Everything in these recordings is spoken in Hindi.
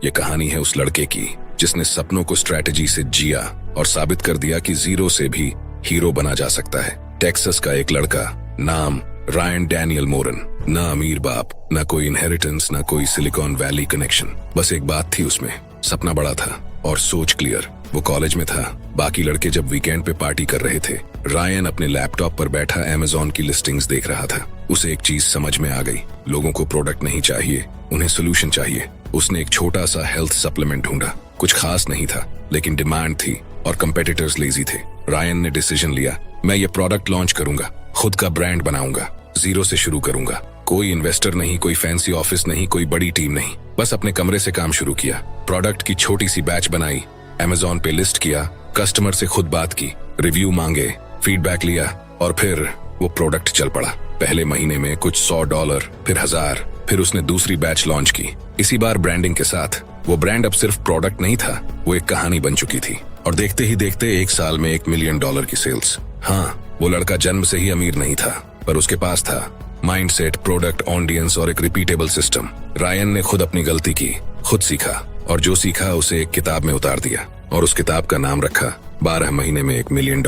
ये कहानी है उस लड़के की जिसने सपनों को स्ट्रैटेजी से जिया और साबित कर दिया कि जीरो से भी हीरो बना जा सकता है। टेक्सास का एक लड़का, नाम रायन डैनियल मोरन। ना अमीर बाप, ना कोई इनहेरिटेंस, ना कोई सिलिकॉन वैली कनेक्शन। बस एक बात थी उसमें, सपना बड़ा था और सोच क्लियर। वो कॉलेज में था। बाकी लड़के जब वीकेंड पे पार्टी कर रहे थे, रायन अपने लैपटॉप पर बैठा अमेज़न की लिस्टिंग्स देख रहा था। उसे एक चीज समझ में आ गई, लोगों को प्रोडक्ट नहीं चाहिए, उन्हें सोल्यूशन चाहिए। उसने एक छोटा सा हेल्थ सप्लीमेंट ढूंढा। कुछ खास नहीं था, लेकिन डिमांड थी और कंपेटिटर्स लेजी थे। रायन ने डिसीजन लिया, मैं ये प्रोडक्ट लॉन्च करूंगा, खुद का ब्रांड बनाऊंगा, जीरो से शुरू करूंगा। कोई इन्वेस्टर नहीं, कोई फैंसी ऑफिस नहीं, कोई बड़ी टीम नहीं, बस अपने कमरे से काम शुरू किया। प्रोडक्ट की छोटी सी बैच बनाई, अमेज़न पे लिस्ट किया, कस्टमर से खुद बात की, रिव्यू मांगे, फीडबैक लिया और फिर वो प्रोडक्ट चल पड़ा। पहले महीने में कुछ $100, फिर 1000, फिर उसने दूसरी बैच लॉन्च की, इसी बार ब्रांडिंग के साथ। वो ब्रांड अब सिर्फ प्रोडक्ट नहीं था, वो एक कहानी बन चुकी थी। और देखते ही देखते 1 साल में $1 मिलियन की सेल्स। हाँ, वो लड़का जन्म से ही अमीर नहीं था, पर उसके पास था माइंडसेट, प्रोडक्ट, ऑडियंस और एक रिपीटेबल सिस्टम। रायन ने खुद अपनी गलती की, खुद सीखा और जो सीखा उसे एक किताब में उतार दिया और उस किताब का नाम रखा 12 महीने में $1 मिलियन।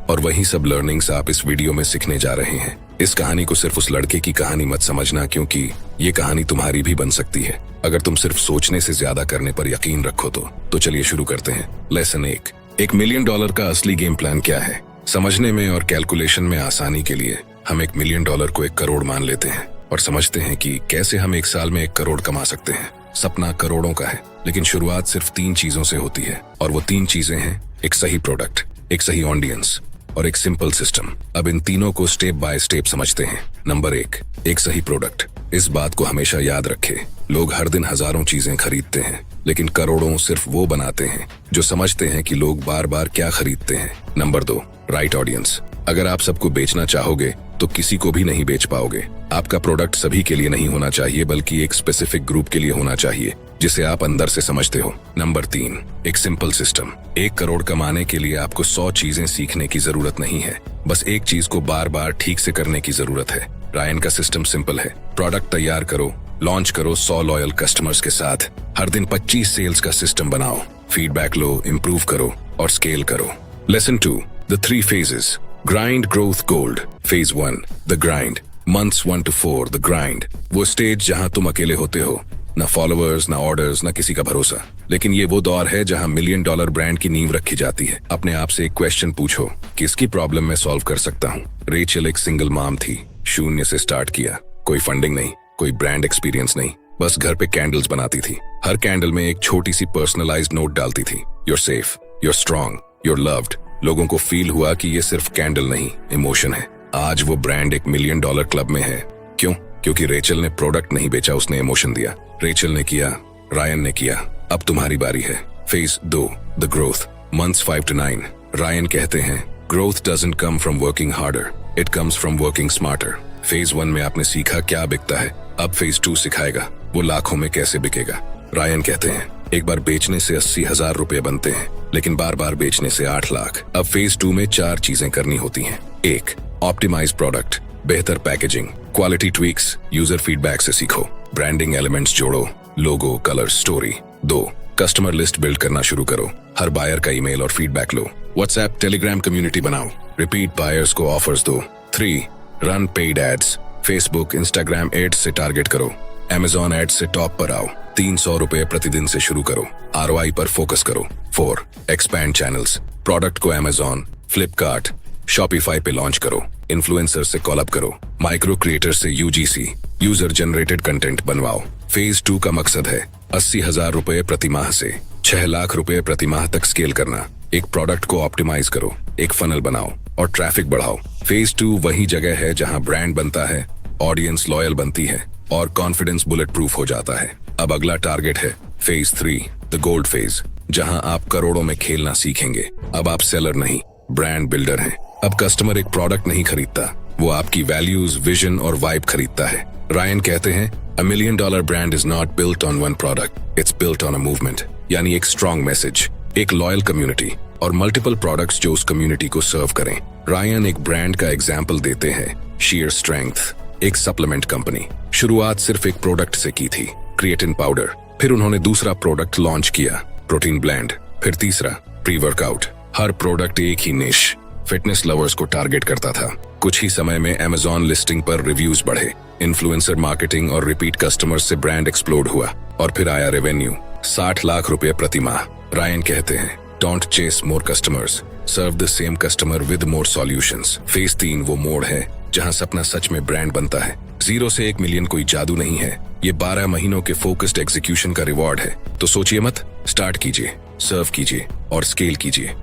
और वही सब लर्निंग्स आप इस वीडियो में सीखने जा रहे हैं। इस कहानी को सिर्फ उस लड़के की कहानी मत समझना, क्योंकि ये कहानी तुम्हारी भी बन सकती है अगर तुम सिर्फ सोचने से ज्यादा करने पर यकीन रखो तो चलिए शुरू करते हैं। लेसन 1, $1 मिलियन का असली गेम प्लान क्या है। समझने में और कैलकुलेशन में आसानी के लिए हम $1 मिलियन को 1 करोड़ मान लेते हैं और समझते हैं कि कैसे हम 1 साल में 1 करोड़ कमा सकते हैं। सपना करोड़ों का है, लेकिन शुरुआत सिर्फ 3 चीजों से होती है और वो 3 चीजें हैं, एक सही प्रोडक्ट, एक सही ऑडियंस और एक सिंपल सिस्टम। अब इन तीनों को स्टेप बाय स्टेप समझते हैं। नंबर 1, एक सही प्रोडक्ट। इस बात को हमेशा याद रखें, लोग हर दिन हजारों चीजें खरीदते हैं, लेकिन करोड़ों सिर्फ वो बनाते हैं जो समझते हैं कि लोग बार बार क्या खरीदते हैं। Number 2, right audience. अगर आप सबको बेचना चाहोगे तो किसी को भी नहीं बेच पाओगे। आपका प्रोडक्ट सभी के लिए नहीं होना चाहिए, बल्कि एक स्पेसिफिक ग्रुप के लिए होना चाहिए जिसे आप अंदर से समझते हो। नंबर 3, एक सिंपल सिस्टम। 1 करोड़ कमाने के लिए आपको 100 चीजें सीखने की जरूरत नहीं है, बस एक चीज को बार बार ठीक से करने की जरूरत है। रायन का सिस्टम सिंपल है, प्रोडक्ट तैयार करो, लॉन्च करो 100 लॉयल कस्टमर्स के साथ, हर दिन 25 सेल्स का सिस्टम बनाओ, फीडबैक लो, इम्प्रूव करो और स्केल करो। Lesson 2, the 3 phases. Grind, growth, gold. Phase 1, the grind. Months 1 to 4, the grind. वो स्टेज जहां तुम अकेले होते हो, ना फॉलोअर्स, ना ऑर्डर्स, ना किसी का भरोसा। लेकिन ये वो दौर है जहां $1 मिलियन ब्रांड की नींव रखी जाती है। अपने आप से एक क्वेश्चन पूछो, किसकी प्रॉब्लम मैं सॉल्व कर सकता हूँ। रेचल एक सिंगल मॉम थी, शून्य से स्टार्ट किया, कोई फंडिंग नहीं, कोई ब्रांड एक्सपीरियंस नहीं, बस घर पे कैंडल्स बनाती थी। हर कैंडल में एक छोटी सी पर्सनलाइज्ड नोट डालती थी, you're safe, you're strong, you're loved. लोगों को फील हुआ कि ये सिर्फ कैंडल नहीं, इमोशन है। आज वो ब्रांड $1 मिलियन क्लब में है। क्यों? क्योंकि रेचल ने प्रोडक्ट नहीं बेचा, उसने इमोशन दिया। रेचल ने किया, रायन ने किया, अब तुम्हारी बारी है। Phase 2, the growth. Months 5 to 9। Ryan कहते हैं, growth doesn't come from working harder, it comes from working smarter. Phase 1 में आपने सीखा क्या बिकता है, अब फेज 2 सिखाएगा वो लाखों में कैसे बिकेगा। रायन कहते हैं, एक बार बेचने से 80,000 रुपए बनते हैं, लेकिन बार बार बेचने से 8 लाख। अब फेज 2 में 4 चीजें करनी होती हैं। 1, ऑप्टिमाइज प्रोडक्ट, बेहतर packaging, quality tweaks, user feedback से सीखो, ब्रांडिंग एलिमेंट्स जोड़ो, logo, colour, story. 2, customer list build करना शुरू करो, हर बायर का ईमेल और फीडबैक लो, व्हाट्सएप, टेलीग्राम कम्युनिटी बनाओ, रिपीट बायर्स को ऑफर्स दो। 3, run paid ads, Facebook, Instagram ads से टारगेट करो, अमेज़न एड्स से टॉप पर आओ, $300 प्रतिदिन से शुरू करो, ROI पर फोकस करो। 4, एक्सपैंड चैनल्स, प्रोडक्ट को अमेज़न, फ्लिपकार्ट, शॉपिफाई पे लॉन्च करो, इन्फ्लुएंसर से कॉलअप करो, माइक्रो क्रिएटर से UGC, यूजर जनरेटेड कंटेंट बनवाओ। फेज 2 का मकसद है 80,000 रुपए प्रति माह से 6 लाख रुपए प्रति माह तक स्केल करना। एक प्रोडक्ट को ऑप्टिमाइज करो, एक फनल बनाओ और ट्रैफिक बढ़ाओ। फेज 2 वही जगह है जहां ब्रांड बनता है, ऑडियंस लॉयल बनती है और कॉन्फिडेंस बुलेट प्रूफ हो जाता है। अब अगला टारगेट है फेज 3, द गोल्ड फेज, जहां आप करोड़ों में खेलना सीखेंगे। अब आप सेलर नहीं, ब्रांड बिल्डर हैं। अब कस्टमर एक प्रोडक्ट नहीं खरीदता, वो आपकी वैल्यूज, विजन और वाइब खरीदता है। रायन कहते हैं, $1 million brand is not built on one product, it's built on a movement. यानी एक स्ट्रॉन्ग मैसेज, एक लॉयल कम्युनिटी और मल्टीपल प्रोडक्ट्स जो उस कम्युनिटी को सर्व करें। रायन एक ब्रांड का एग्जाम्पल देते हैं, शेयर स्ट्रेंथ, एक सप्लीमेंट कंपनी, शुरुआत सिर्फ एक प्रोडक्ट से की थी, क्रिएटिन पाउडर। फिर उन्होंने दूसरा प्रोडक्ट लॉन्च किया, प्रोटीन ब्लेंड। फिर तीसरा, प्री वर्कआउट। हर प्रोडक्ट एक ही निश, फिटनेस लवर्स को टारगेट करता था। कुछ ही समय में Amazon लिस्टिंग पर रिव्यूज बढ़े, इन्फ्लुएंसर मार्केटिंग और रिपीट कस्टमर्स से ब्रांड एक्सप्लोड हुआ, और फिर आया रेवेन्यू 60 लाख रुपए प्रति माह। रायन कहते हैं, don't chase more customers, serve the same customer with more solutions. Phase 3 वो मोड़ है जहां सपना सच में ब्रांड बनता है। 0 से 1 मिलियन कोई जादू नहीं है, ये 12 महीनों के फोकस्ड एग्जीक्यूशन का रिवॉर्ड है। तो सोचिए मत, स्टार्ट कीजिए, सर्व कीजिए और स्केल कीजिए।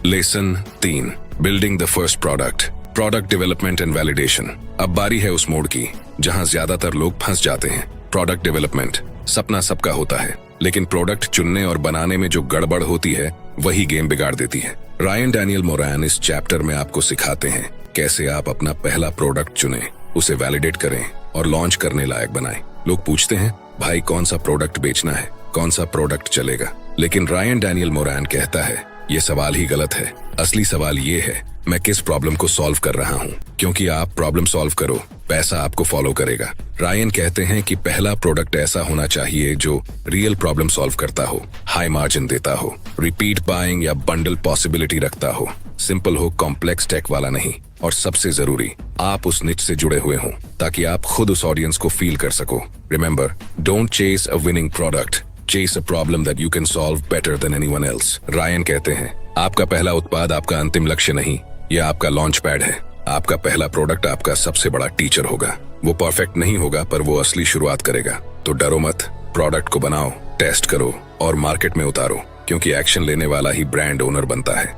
Lesson 3, building the first product, product development and validation. अब बारी है उस मोड़ की जहां ज्यादातर लोग फंस जाते हैं। प्रोडक्ट डेवलपमेंट, सपना सबका होता है, लेकिन प्रोडक्ट चुनने और बनाने में जो गड़बड़ होती है वही गेम बिगाड़ देती है। रायन डैनियल मोरैन इस चैप्टर में आपको सिखाते हैं कैसे आप अपना पहला प्रोडक्ट चुनें, उसे वैलिडेट करें और लॉन्च करने लायक बनाएं। लोग पूछते हैं, भाई कौन सा प्रोडक्ट बेचना है, कौन सा प्रोडक्ट चलेगा? लेकिन रायन डैनियल मोरैन कहता है, ये सवाल ही गलत है। असली सवाल ये है, मैं किस प्रॉब्लम को सॉल्व कर रहा हूँ, क्योंकि आप प्रॉब्लम सॉल्व करो, पैसा आपको फॉलो करेगा। रायन कहते हैं कि पहला प्रोडक्ट ऐसा होना चाहिए जो रियल प्रॉब्लम सॉल्व करता हो, हाई मार्जिन देता हो, रिपीट बाइंग या बंडल पॉसिबिलिटी रखता हो, सिंपल हो, कॉम्प्लेक्स टेक वाला नहीं, और सबसे जरूरी, आप उस निच से जुड़े हुए हों ताकि आप खुद उस ऑडियंस को फील कर सको। Remember, don't chase a winning product, chase a problem that you can solve better than anyone else. Ryan कहते हैं, आपका पहला उत्पाद आपका अंतिम लक्ष्य नहीं, यह आपका लॉन्च पैड है। आपका पहला प्रोडक्ट आपका सबसे बड़ा टीचर होगा। वो परफेक्ट नहीं होगा, पर वो असली शुरुआत करेगा। तो डरो मत, प्रोडक्ट को बनाओ, टेस्ट करो और मार्केट में उतारो, क्योंकि एक्शन लेने वाला ही ब्रांड ओनर बनता है।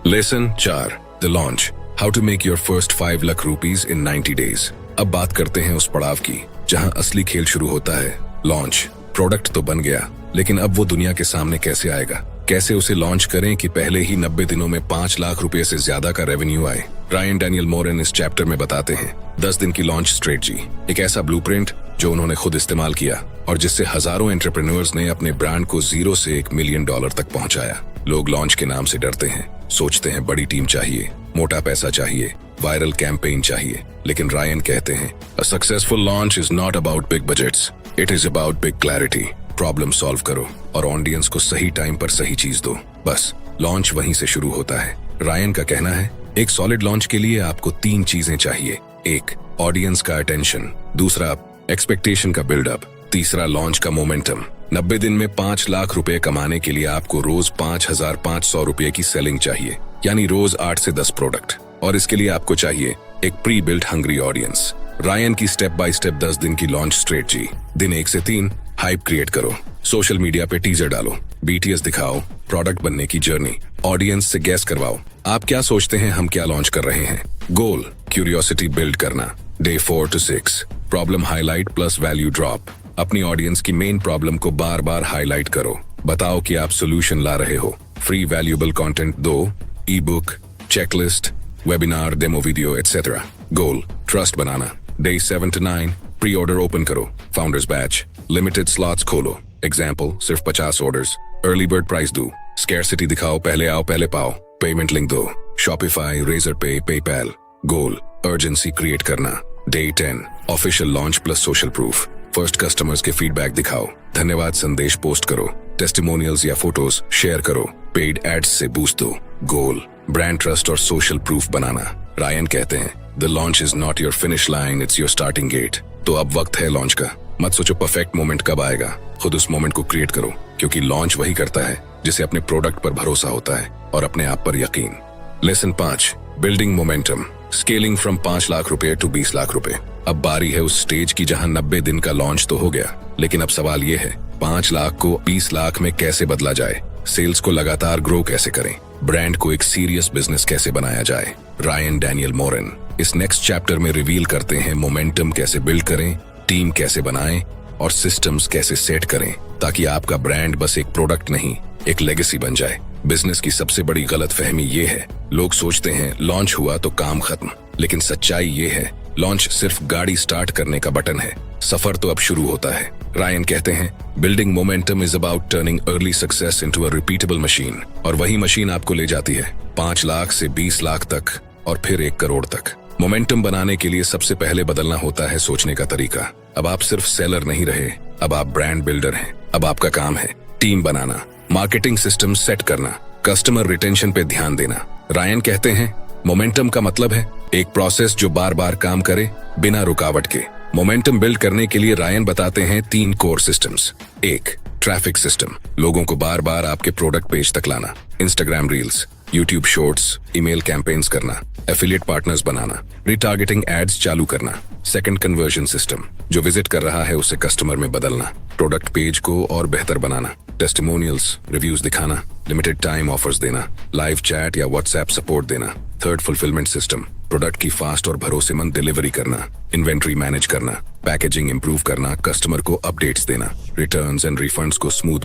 Lesson 4, the launch, how to make your first 5 lakh rupees in 90 days. अब बात करते हैं उस पड़ाव की जहां असली खेल शुरू होता है, लॉन्च। प्रोडक्ट तो बन गया, लेकिन अब वो दुनिया के सामने कैसे आएगा? कैसे उसे लॉन्च करें कि पहले ही 90 दिनों में 5 लाख रुपए से ज्यादा का रेवेन्यू आए? रायन डैनियल मोरैन इस चैप्टर में बताते हैं 10 दिन की लॉन्च स्ट्रेटजी, एक ऐसा ब्लूप्रिंट जो उन्होंने खुद इस्तेमाल किया और जिससे हजारों एंटरप्रेन्योर्स ने अपने ब्रांड को 0 से $1 मिलियन तक पहुंचाया। लोग लॉन्च के नाम से डरते हैं, सोचते हैं बड़ी टीम चाहिए, मोटा पैसा चाहिए, वायरल कैंपेन चाहिए, लेकिन रायन कहते हैं, a successful launch is not about big budgets, it is about big clarity. Problem solve करो और ऑडियंस को सही टाइम पर सही चीज दो, बस लॉन्च वहीं से शुरू होता है। रायन का कहना है, एक सॉलिड लॉन्च के लिए आपको 3 चीजें चाहिए। 1, ऑडियंस का अटेंशन, दूसरा एक्सपेक्टेशन का बिल्डअप, तीसरा लॉन्च का मोमेंटम। 90 दिन में 5 लाख रुपए कमाने के लिए आपको रोज 5,500 रुपए की सेलिंग चाहिए, यानी रोज 8 से 10 प्रोडक्ट, और इसके लिए आपको चाहिए एक pre built hungry audience. Ryan की स्टेप बाय स्टेप 10 दिन की लॉन्च स्ट्रेटजी। दिन 1 से 3, हाइप क्रिएट करो, सोशल मीडिया पे टीजर डालो, BTS दिखाओ, प्रोडक्ट बनने की जर्नी, ऑडियंस से गैस करवाओ, आप क्या सोचते हैं हम क्या लॉन्च कर रहे हैं। गोल, क्यूरियोसिटी बिल्ड करना। Day 4 to 6, problem highlight plus value drop, अपनी ऑडियंस की मेन प्रॉब्लम को बार बार हाईलाइट करो, बताओ कि आप सोल्यूशन ला रहे हो। फ्री वैल्यूएबल कंटेंट दो, ई book, checklist, webinar, demo video etcetera. Goal, trust banana. Day 7 to 9, pre order open करो, फाउंडर्स बैच, लिमिटेड स्लॉट्स खोलो, एग्जाम्पल सिर्फ 50 ऑर्डर्स, अर्ली बर्ड प्राइस दो, स्कैरसिटी दिखाओ, पहले आओ पहले पाओ, पेमेंट लिंक दो, शॉपिफाई, रेजर पे, पेपैल। गोल, अर्जेंसी क्रिएट करना। Day 10, official launch plus social proof, first customers के फीडबैक दिखाओ, धन्यवाद संदेश पोस्ट करो, टेस्टिमोनियल्स या फोटोज शेयर करो, पेड एड्स से बूस्ट दो। गोल, ब्रांड ट्रस्ट और सोशल प्रूफ बनाना। रायन कहते हैं, the launch is not your finish line, it's your starting gate. तो अब वक्त है लॉन्च का। मत सोचो परफेक्ट मोमेंट कब आएगा, खुद उस मोमेंट को क्रिएट करो, क्योंकि लॉन्च वही करता है जिसे अपने प्रोडक्ट पर भरोसा होता है और अपने आप पर यकीन। Lesson 5, building momentum, scaling from 5 lakh रुपए टू 20 लाख रुपए। अब बारी है उस स्टेज की जहां 90 दिन का लॉन्च तो हो गया, लेकिन अब सवाल ये है, 5 लाख को 20 लाख में कैसे बदला जाए, सेल्स को लगातार ग्रो कैसे करें, ब्रांड को एक सीरियस बिजनेस कैसे बनाया जाए। रायन डैनियल मोरैन इस नेक्स्ट चैप्टर में रिवील करते हैं मोमेंटम कैसे बिल्ड करें, टीम कैसे बनाएं और सिस्टम्स कैसे सेट करें, ताकि आपका ब्रांड बस एक प्रोडक्ट नहीं, एक लेगेसी बन जाए। बिजनेस की सबसे बड़ी गलतफहमी ये है, लोग सोचते हैं लॉन्च हुआ तो काम खत्म, लेकिन सच्चाई ये है, लॉन्च सिर्फ गाड़ी स्टार्ट करने का बटन है, सफर तो अब शुरू होता है। रायन कहते हैं, building momentum is about turning early success into a repeatable machine, और वही मशीन आपको ले जाती है 5 लाख से 20 लाख तक और फिर 1 करोड़ तक। मोमेंटम बनाने के लिए सबसे पहले बदलना होता है सोचने का तरीका। अब आप सिर्फ सेलर नहीं रहे, अब आप ब्रांड बिल्डर हैं। अब आपका काम है टीम बनाना, मार्केटिंग सिस्टम सेट करना, कस्टमर रिटेंशन पे ध्यान देना। रायन कहते हैं मोमेंटम का मतलब है एक प्रोसेस जो बार बार काम करे बिना रुकावट के। मोमेंटम बिल्ड करने के लिए रायन बताते हैं 3 कोर सिस्टम्स। 1, ट्रैफिक सिस्टम, लोगों को बार बार आपके प्रोडक्ट पेज तक लाना, Instagram reels, YouTube shorts, email campaigns करना, एफिलिएट पार्टनर्स बनाना, रिटारगेटिंग एड्स चालू करना। 2, कन्वर्जन सिस्टम, जो विजिट कर रहा है उसे कस्टमर में बदलना, प्रोडक्ट पेज को और बेहतर बनाना, टेस्टिमोनियल्स, रिव्यूज दिखाना, लिमिटेड टाइम ऑफर्स देना, लाइव चैट या व्हाट्सएप सपोर्ट देना। 3, फुलफिलमेंट सिस्टम, प्रोडक्ट की फास्ट और भरोसेमंद डिलीवरी करना, इन्वेंट्री मैनेज करना, पैकेजिंग इंप्रूव करना, कस्टमर को अपडेट्स देना, रिटर्न्स एंड रिफंड्स को स्मूथ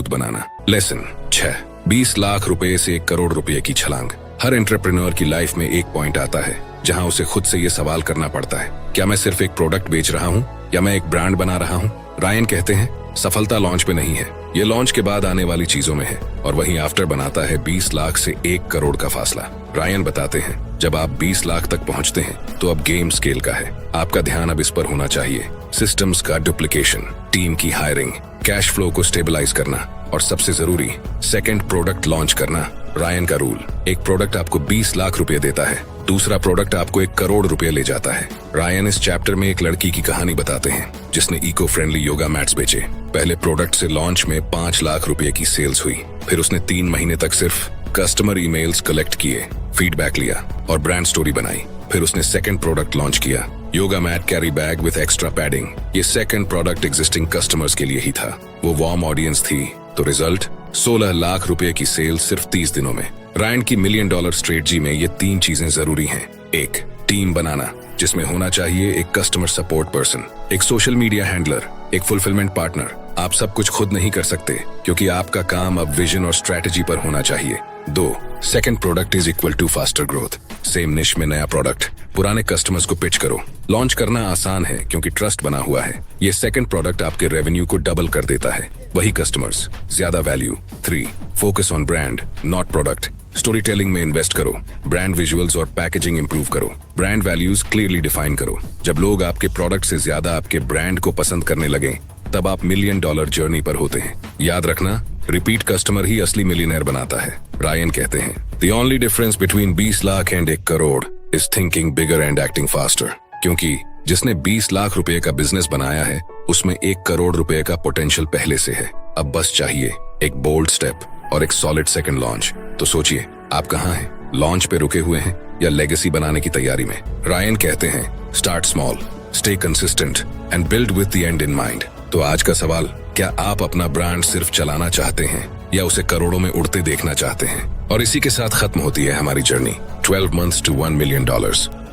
बनाना। लेसन 6, 20 लाख रुपए से 1 करोड़ रुपए की छलांग। हर एंटरप्रेन्योर की लाइफ में एक पॉइंट आता है जहां उसे खुद से ये सवाल करना पड़ता है, क्या मैं सिर्फ एक प्रोडक्ट बेच रहा हूं या मैं एक ब्रांड बना रहा हूं? रायन कहते हैं सफलता लॉन्च पे नहीं है, ये लॉन्च के बाद आने वाली चीजों में है, और वहीं आफ्टर बनाता है 20 लाख से 1 करोड़ का फासला। रायन बताते हैं जब आप 20 लाख तक पहुंचते हैं तो अब गेम स्केल का है। आपका ध्यान अब इस पर होना चाहिए, सिस्टम्स का डुप्लीकेशन, टीम की हायरिंग, कैश फ्लो को स्टेबलाइज करना, और सबसे जरूरी 2nd प्रोडक्ट लॉन्च करना। रायन का रूल, एक प्रोडक्ट आपको 20 लाख रुपए देता है, दूसरा प्रोडक्ट आपको 1 करोड़ रुपए ले जाता है। रायन इस चैप्टर में एक लड़की की कहानी बताते हैं जिसने इको फ्रेंडली योगा मैट्स बेचे। पहले प्रोडक्ट से लॉन्च में 5 लाख रुपए की सेल्स हुई, फिर उसने 3 महीने तक सिर्फ कस्टमर ईमेल्स कलेक्ट किए, फीडबैक लिया और ब्रांड स्टोरी बनाई। फिर उसने 2nd प्रोडक्ट लॉन्च किया, yoga mat carry bag with extra padding. ये 2nd प्रोडक्ट एग्जिस्टिंग कस्टमर्स के लिए ही था, वो वार्म ऑडियंस थी, तो रिजल्ट 16 लाख रुपए की सेल सिर्फ 30 दिनों में। रायन की $1 मिलियन स्ट्रेटजी में ये 3 चीजें जरूरी हैं। 1, टीम बनाना, जिसमें होना चाहिए एक कस्टमर सपोर्ट पर्सन, एक सोशल मीडिया हैंडलर, एक फुलफिलमेंट पार्टनर। आप सब कुछ खुद नहीं कर सकते क्योंकि आपका काम अब विजन और स्ट्रैटेजी पर होना चाहिए। 2, 2nd product is equal to faster growth, same niche में नया प्रोडक्ट, पुराने कस्टमर्स को पिच करो। लॉन्च करना आसान है क्योंकि ट्रस्ट बना हुआ है। ये 2nd प्रोडक्ट आपके रेवेन्यू को डबल कर देता है, वही कस्टमर्स, ज्यादा value. 3, focus on brand not product, story telling में इन्वेस्ट करो, ब्रांड विजुअल्स और पैकेजिंग इंप्रूव करो, ब्रांड वैल्यूज क्लियरली डिफाइन करो। जब लोग आपके प्रोडक्ट से ज्यादा आपके ब्रांड को पसंद करने लगे तब आप $1 मिलियन जर्नी पर होते हैं। याद रखना, रिपीट कस्टमर ही असली मिलियनेयर बनाता है। रायन कहते हैं the only difference between 20 lakh and 1 crore is thinking bigger and acting faster. क्योंकि जिसने 20 लाख रुपए का बिजनेस बनाया है उसमें 1 करोड़ रुपए का पोटेंशियल पहले से है। अब बस चाहिए एक बोल्ड स्टेप और एक सॉलिड 2nd लॉन्च। तो सोचिए आप कहाँ हैं, लॉन्च पे रुके हुए हैं या लेगेसी बनाने की तैयारी में? रायन कहते हैं start small, stay consistent and build with the and in mind. तो आज का सवाल, क्या आप अपना ब्रांड सिर्फ चलाना चाहते हैं या उसे करोड़ों में उड़ते देखना चाहते हैं? और इसी के साथ खत्म होती है हमारी जर्नी 12 months to $1 million।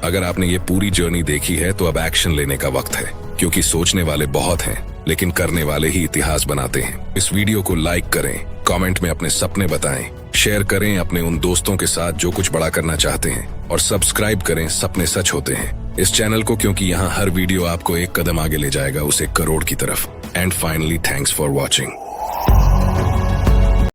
अगर आपने ये पूरी जर्नी देखी है तो अब एक्शन लेने का वक्त है, क्योंकि सोचने वाले बहुत हैं लेकिन करने वाले ही इतिहास बनाते हैं। इस वीडियो को लाइक करें, कमेंट में अपने सपने बताएं, शेयर करें अपने उन दोस्तों के साथ जो कुछ बड़ा करना चाहते हैं, और सब्सक्राइब करें सपने सच होते हैं इस चैनल को, क्योंकि यहाँ हर वीडियो आपको एक कदम आगे ले जाएगा उस 1 करोड़ की तरफ। And finally thanks for watching.